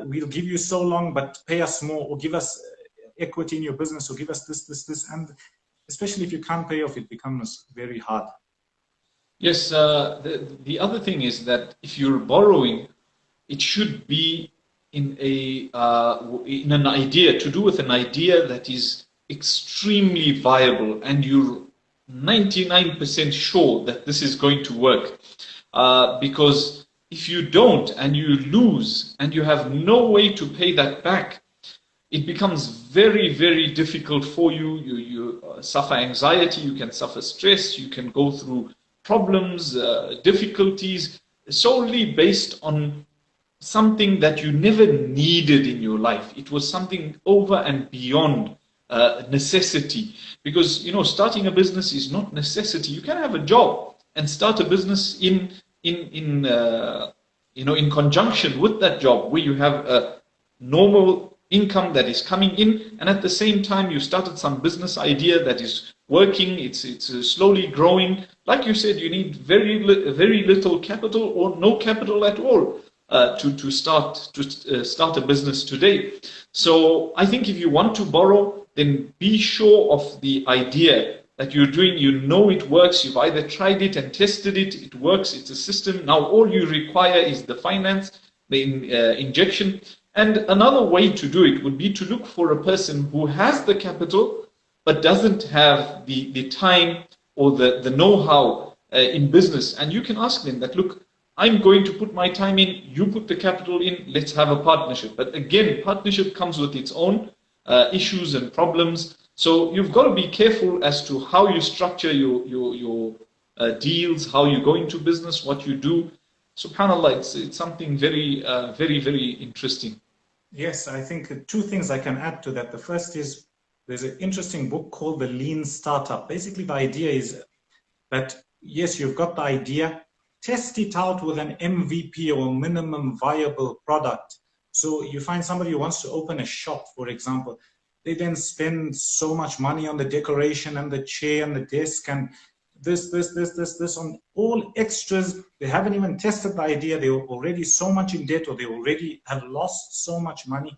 [SPEAKER 1] We'll give you so long, but pay us more or give us equity in your business or give us this. And especially if you can't pay off, it becomes very hard.
[SPEAKER 2] Yes, the other thing is that if you're borrowing, it should be in an idea, to do with an idea that is extremely viable and you're 99% sure that this is going to work. Because if you don't and you lose and you have no way to pay that back, it becomes very, very difficult for you. You suffer anxiety, you can suffer stress, you can go through problems, difficulties, solely based on something that you never needed in your life. It was something over and beyond necessity. Because, you know, starting a business is not necessity. You can have a job and start a business in conjunction with that job, where you have a normal income that is coming in, and at the same time you started some business idea that is working, it's slowly growing. Like you said, you need very little capital or no capital at all to start a business today. So I think if you want to borrow, then be sure of the idea that you're doing. You know it works. You've either tried it and tested it. It works. It's a system. Now all you require is the finance, the injection. And another way to do it would be to look for a person who has the capital but doesn't have the time or the know-how in business. And you can ask them that, look, I'm going to put my time in, you put the capital in, let's have a partnership. But again, partnership comes with its own issues and problems. So you've got to be careful as to how you structure your deals, how you go into business, what you do. SubhanAllah, it's something very, very interesting.
[SPEAKER 1] Yes, I think two things I can add to that. The first is there's an interesting book called The Lean Startup. Basically, the idea is that, yes, you've got the idea, test it out with an MVP or minimum viable product. So you find somebody who wants to open a shop, for example. They then spend so much money on the decoration and the chair and the desk and this on all extras. They haven't even tested the idea. They're already so much in debt, or they already have lost so much money.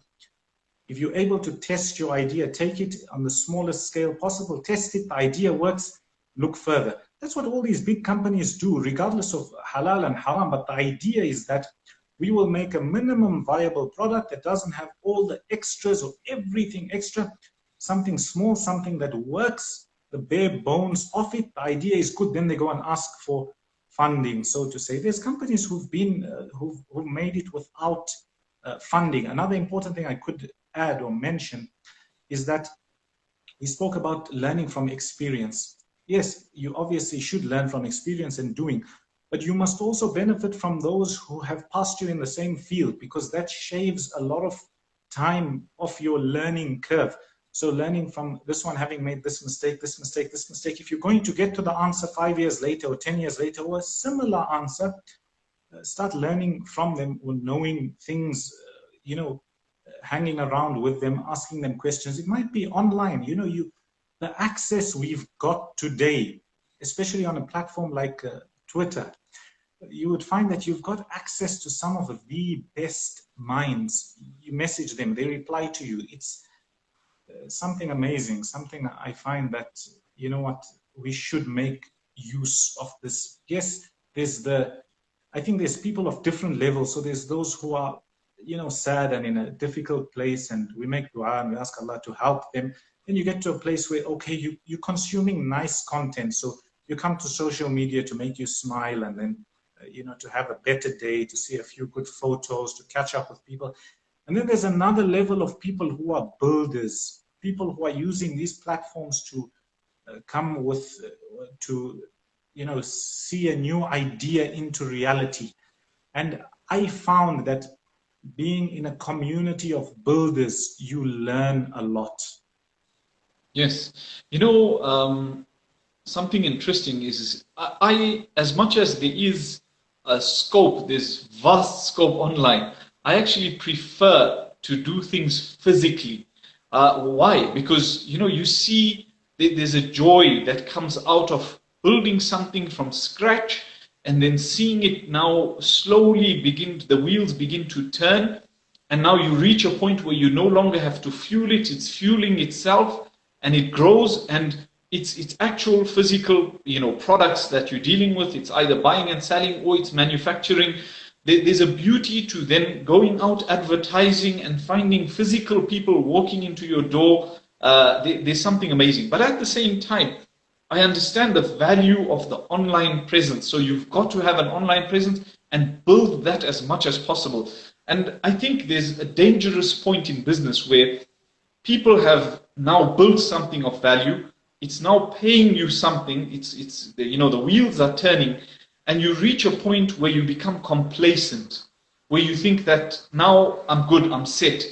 [SPEAKER 1] If you're able to test your idea, take it on the smallest scale possible, test it, the idea works, look further. That's what all these big companies do, regardless of halal and haram. But the idea is that we will make a minimum viable product that doesn't have all the extras or everything extra, something small, something that works, the bare bones of it. The idea is good. Then they go and ask for funding, so to say. There's companies who've made it without funding. Another important thing I could add or mention is that we spoke about learning from experience. Yes, you obviously should learn from experience and doing, but you must also benefit from those who have passed you in the same field, because that shaves a lot of time off your learning curve. So learning from this one having made this mistake, this mistake, this mistake, if you're going to get to the answer 5 years later or 10 years later or a similar answer, start learning from them or knowing things, hanging around with them, asking them questions. It might be online, the access we've got today, especially on a platform like Twitter, you would find that you've got access to some of the best minds. You message them, they reply to you. It's something amazing, something I find that, we should make use of this. Yes, I think there's people of different levels. So there's those who are, sad and in a difficult place, and we make dua and we ask Allah to help them. Then you get to a place where, okay, you're consuming nice content. So you come to social media to make you smile, and then, to have a better day, to see a few good photos, to catch up with people. And then there's another level of people who are builders, people who are using these platforms to come with, see a new idea into reality. And I found that being in a community of builders, you learn a lot.
[SPEAKER 2] Yes. Something interesting is, I as much as there is a scope, this vast scope online, I actually prefer to do things physically. Why? Because, you see there's a joy that comes out of building something from scratch and then seeing it now slowly the wheels begin to turn. And now you reach a point where you no longer have to fuel it, it's fueling itself, and it grows, and it's actual physical, products that you're dealing with. It's either buying and selling, or it's manufacturing. There's a beauty to then going out advertising and finding physical people walking into your door. There's something amazing. But at the same time, I understand the value of the online presence. So you've got to have an online presence and build that as much as possible. And I think there's a dangerous point in business where people have now built something of value. It's now paying you something. It's the wheels are turning, and you reach a point where you become complacent, where you think that now I'm good, I'm set.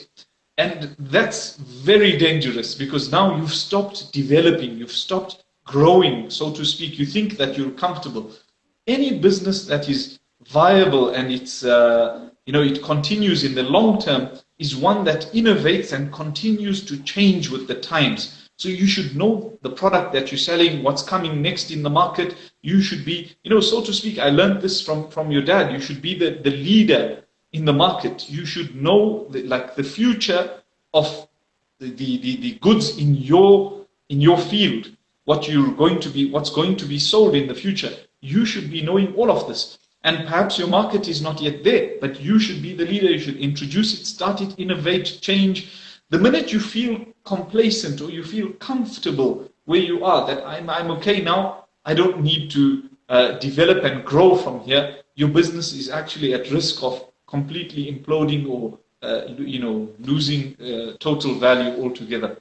[SPEAKER 2] And that's very dangerous, because now you've stopped developing, you've stopped growing, so to speak. You think that you're comfortable. Any business that is viable and it's it continues in the long term is one that innovates and continues to change with the times. So you should know the product that you're selling, what's coming next in the market. You should be, so to speak, I learned this from your dad. You should be the leader in the market. You should know the future of the goods in your field, what's going to be sold in the future. You should be knowing all of this. And perhaps your market is not yet there, but you should be the leader. You should introduce it, start it, innovate, change. The minute you feel complacent or you feel comfortable where you are, that I'm okay now, I don't need to develop and grow from here, your business is actually at risk of completely imploding or losing total value altogether.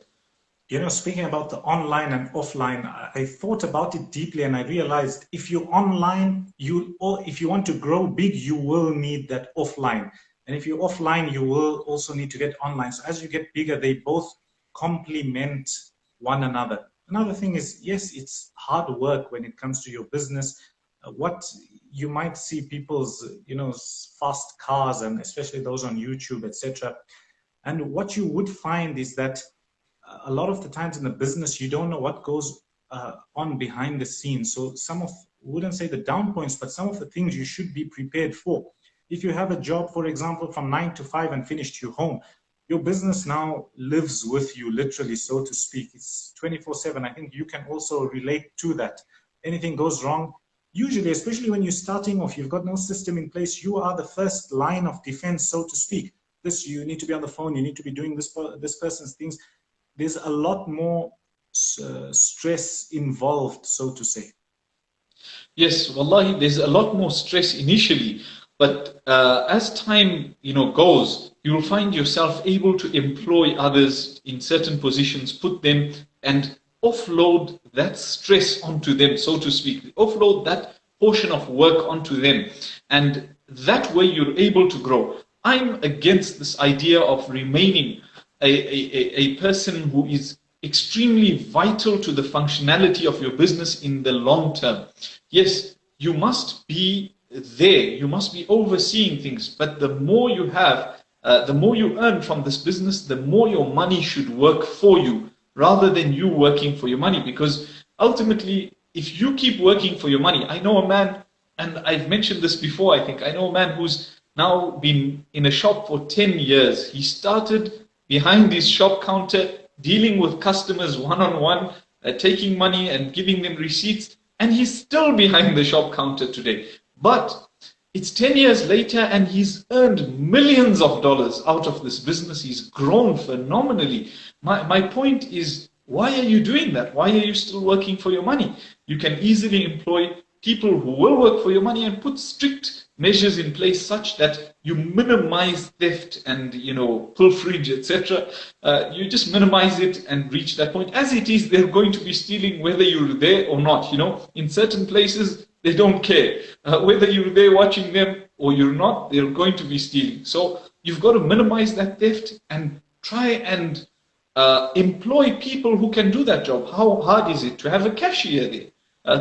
[SPEAKER 1] Speaking about the online and offline, I thought about it deeply and I realized if you online, or if you want to grow big, you will need that offline. And if you're offline, you will also need to get online. So as you get bigger, they both complement one another. Another thing is, yes, it's hard work when it comes to your business. What you might see people's, fast cars, and especially those on YouTube, etc. And what you would find is that a lot of the times in the business, you don't know what goes on behind the scenes. So some of, wouldn't say the down points, but some of the things you should be prepared for. If you have a job, for example, from 9 to 5 and finished your home, your business now lives with you, literally, so to speak. It's 24/7. I think you can also relate to that. Anything goes wrong, usually, especially when you're starting off, you've got no system in place, you are the first line of defense, so to speak. This, you need to be on the phone, you need to be doing this person's things. There's a lot more stress involved, so to say.
[SPEAKER 2] Yes, wallahi, there's a lot more stress initially, but as time goes, you will find yourself able to employ others in certain positions, put them and offload that stress onto them, so to speak. Offload that portion of work onto them, and that way you're able to grow. I'm against this idea of remaining a person who is extremely vital to the functionality of your business in the long term. Yes, you must be there, you must be overseeing things, but the more you have, the more you earn from this business, the more your money should work for you rather than you working for your money. Because ultimately, if you keep working for your money, I know a man, and I've mentioned this before, I think, I know a man who's now been in a shop for 10 years. He started behind his shop counter, dealing with customers one-on-one, taking money and giving them receipts, and he's still behind the shop counter today. But it's 10 years later and he's earned millions of dollars out of this business. He's grown phenomenally. My point is, why are you doing that? Why are you still working for your money? You can easily employ people who will work for your money and put strict measures in place such that you minimize theft and pilferage, etc. You just minimize it and reach that point. As it is, they're going to be stealing whether you're there or not. In certain places they don't care whether you're there watching them or you're not. They're going to be stealing. So you've got to minimize that theft and try and employ people who can do that job. How hard is it to have a cashier there?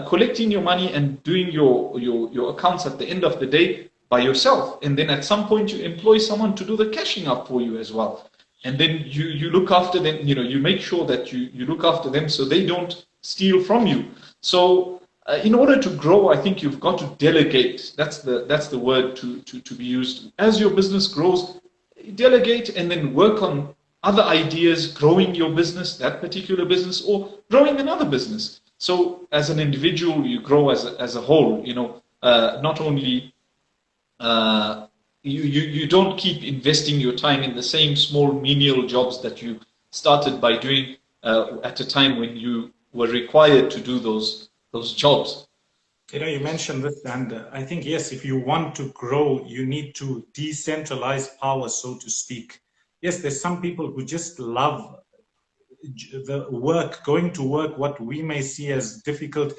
[SPEAKER 2] Collecting your money and doing your accounts at the end of the day by yourself, and then at some point you employ someone to do the cashing up for you as well, and then you look after them. You make sure that you look after them so they don't steal from you. So in order to grow, I think you've got to delegate. That's the word to be used. As your business grows, delegate and then work on other ideas, growing your business, that particular business, or growing another business. So as an individual, you grow as a whole, not only, you don't keep investing your time in the same small menial jobs that you started by doing at a time when you were required to do those jobs.
[SPEAKER 1] You mentioned this, and I think, yes, if you want to grow, you need to decentralize power, so to speak. Yes, there's some people who just love the work, going to work, what we may see as difficult,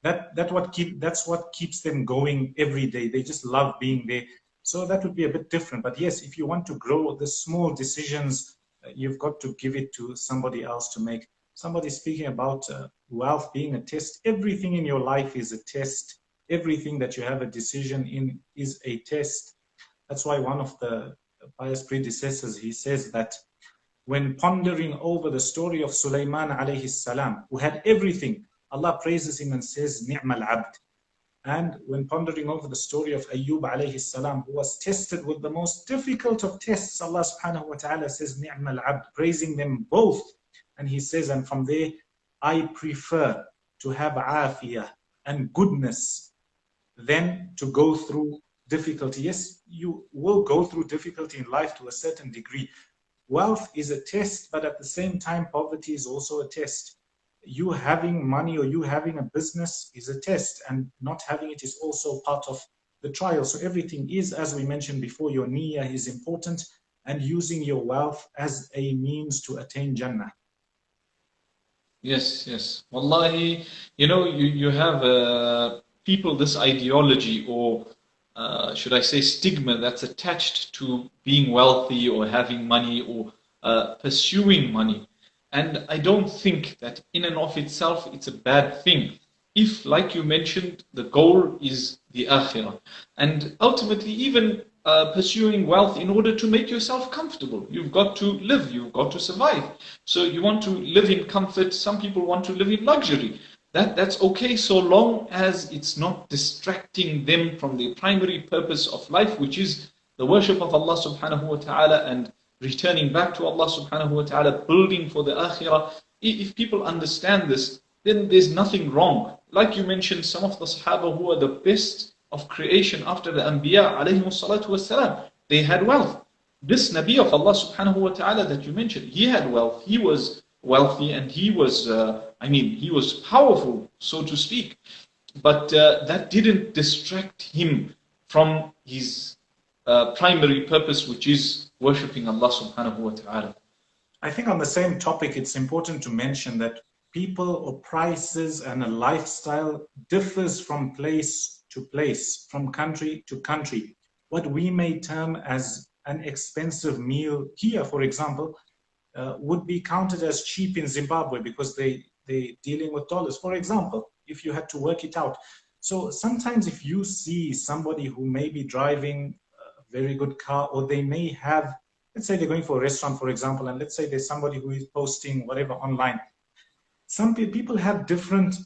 [SPEAKER 1] that's what keeps them going every day. They just love being there. So that would be a bit different. But yes, if you want to grow, the small decisions, you've got to give it to somebody else to make. Somebody speaking about wealth being a test. Everything in your life is a test. Everything that you have a decision in is a test. That's why one of the pious predecessors, he says that when pondering over the story of Sulaiman alayhi salam, who had everything, Allah praises him and says, Ni'mal abd. And when pondering over the story of Ayyub alayhi salam, who was tested with the most difficult of tests, Allah subhanahu wa ta'ala says, Ni'mal abd, praising them both. And he says, and from there, I prefer to have afiyah and goodness than to go through difficulty. Yes, you will go through difficulty in life to a certain degree. Wealth is a test, but at the same time, poverty is also a test. You having money or you having a business is a test, and not having it is also part of the trial. So everything is, as we mentioned before, your niyyah is important, and using your wealth as a means to attain Jannah.
[SPEAKER 2] Yes, yes. Wallahi, you have people this ideology, or should I say stigma, that's attached to being wealthy or having money or pursuing money. And I don't think that in and of itself it's a bad thing. If, like you mentioned, the goal is the akhirah. And ultimately, even pursuing wealth in order to make yourself comfortable. You've got to live, you've got to survive. So you want to live in comfort. Some people want to live in luxury. That's okay so long as it's not distracting them from the primary purpose of life, which is the worship of Allah subhanahu wa ta'ala and returning back to Allah subhanahu wa ta'ala, building for the akhirah. If people understand this, then there's nothing wrong. Like you mentioned, some of the Sahaba who are the best of creation after the Anbiya alayhimu salatu wasalam, they had wealth. This Nabi of Allah subhanahu wa ta'ala that you mentioned, he had wealth, he was wealthy, and he was, he was powerful, so to speak. But that didn't distract him from his primary purpose, which is worshipping Allah subhanahu wa ta'ala.
[SPEAKER 1] I think on the same topic, it's important to mention that people or prices and a lifestyle differs from place to place, from country to country. What we may term as an expensive meal here, for example, would be counted as cheap in Zimbabwe because they're dealing with dollars, for example, if you had to work it out. So sometimes if you see somebody who may be driving a very good car, or they may have, let's say they're going for a restaurant, for example, and let's say there's somebody who is posting whatever online. Some people have different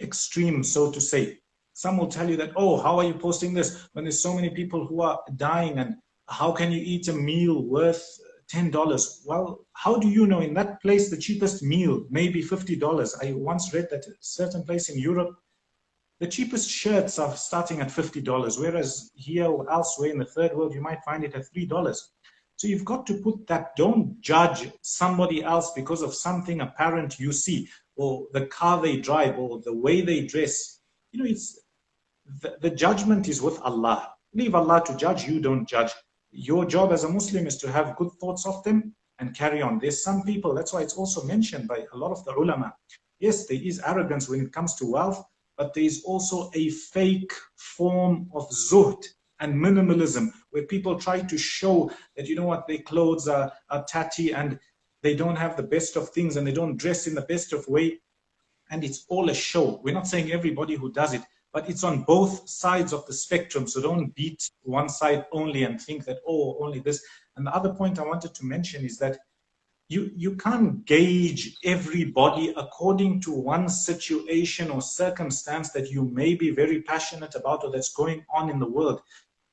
[SPEAKER 1] extremes, so to say. Some will tell you that, oh, how are you posting this when there's so many people who are dying, and how can you eat a meal worth $10? Well, how do you know? In that place, the cheapest meal may be $50. I once read that a certain place in Europe, the cheapest shirts are starting at $50, whereas here or elsewhere in the third world, you might find it at $3. So you've got to put that, don't judge somebody else because of something apparent you see, or the car they drive, or the way they dress. It's the judgment is with Allah. Leave Allah to judge, you don't judge. Your job as a Muslim is to have good thoughts of them and carry on. There's some people, that's why it's also mentioned by a lot of the ulama. Yes, there is arrogance when it comes to wealth, but there is also a fake form of zuhd and minimalism, where people try to show that, their clothes are tatty and they don't have the best of things and they don't dress in the best of way. And it's all a show. We're not saying everybody who does it, but it's on both sides of the spectrum. So don't beat one side only and think that, oh, only this. And the other point I wanted to mention is that you can't gauge everybody according to one situation or circumstance that you may be very passionate about or that's going on in the world.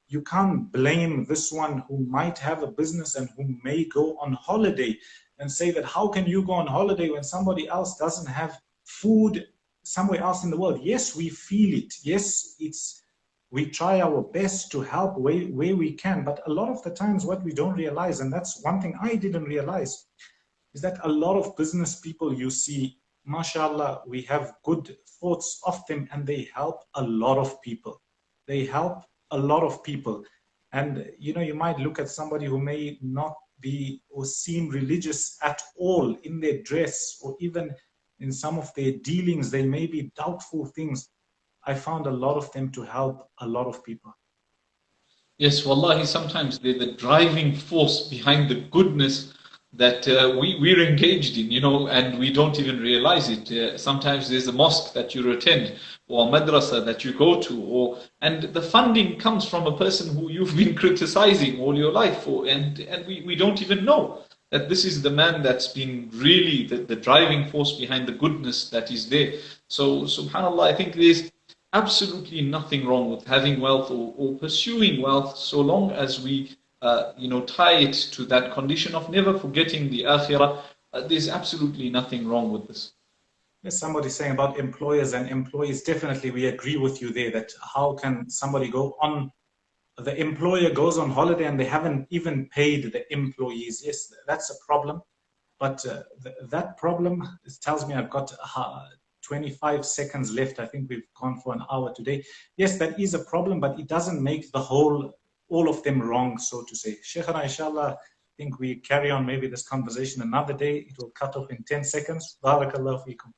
[SPEAKER 1] You can't blame this one who might have a business and who may go on holiday and say that, how can you go on holiday when somebody else doesn't have food somewhere else in the world? Yes, we feel it. Yes, we try our best to help where we can. But a lot of the times what we don't realize, and that's one thing I didn't realize, is that a lot of business people you see, mashallah, we have good thoughts of them, and they help a lot of people. They help a lot of people. And you might look at somebody who may not be or seem religious at all in their dress, or even in some of their dealings, they may be doubtful things. I found a lot of them to help a lot of people.
[SPEAKER 2] Yes, wallahi, sometimes they're the driving force behind the goodness that we're engaged in, and we don't even realize it. Sometimes there's a mosque that you attend, or a madrasa that you go to, and the funding comes from a person who you've been criticizing all your life for, and we don't even know that this is the man that's been really the driving force behind the goodness that is there. So, subhanAllah, I think there's absolutely nothing wrong with having wealth or pursuing wealth, so long as we tie it to that condition of never forgetting the akhirah. There's absolutely nothing wrong with this.
[SPEAKER 1] There's somebody saying about employers and employees. Definitely, we agree with you there that how can somebody the employer goes on holiday and they haven't even paid the employees. Yes, that's a problem. But that problem tells me I've got 25 seconds left. I think we've gone for an hour today. Yes, that is a problem, but it doesn't make all of them wrong, so to say. Shaykhana, inshallah, I think we carry on maybe this conversation another day. It will cut off in 10 seconds. Barakallahu feekum.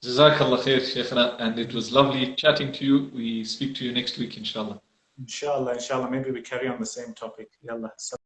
[SPEAKER 2] Jazakallah khair, Shaykhana, and it was lovely chatting to you. We speak to you next week, inshallah.
[SPEAKER 1] Inshallah, inshallah. Maybe we carry on the same topic. Yallah.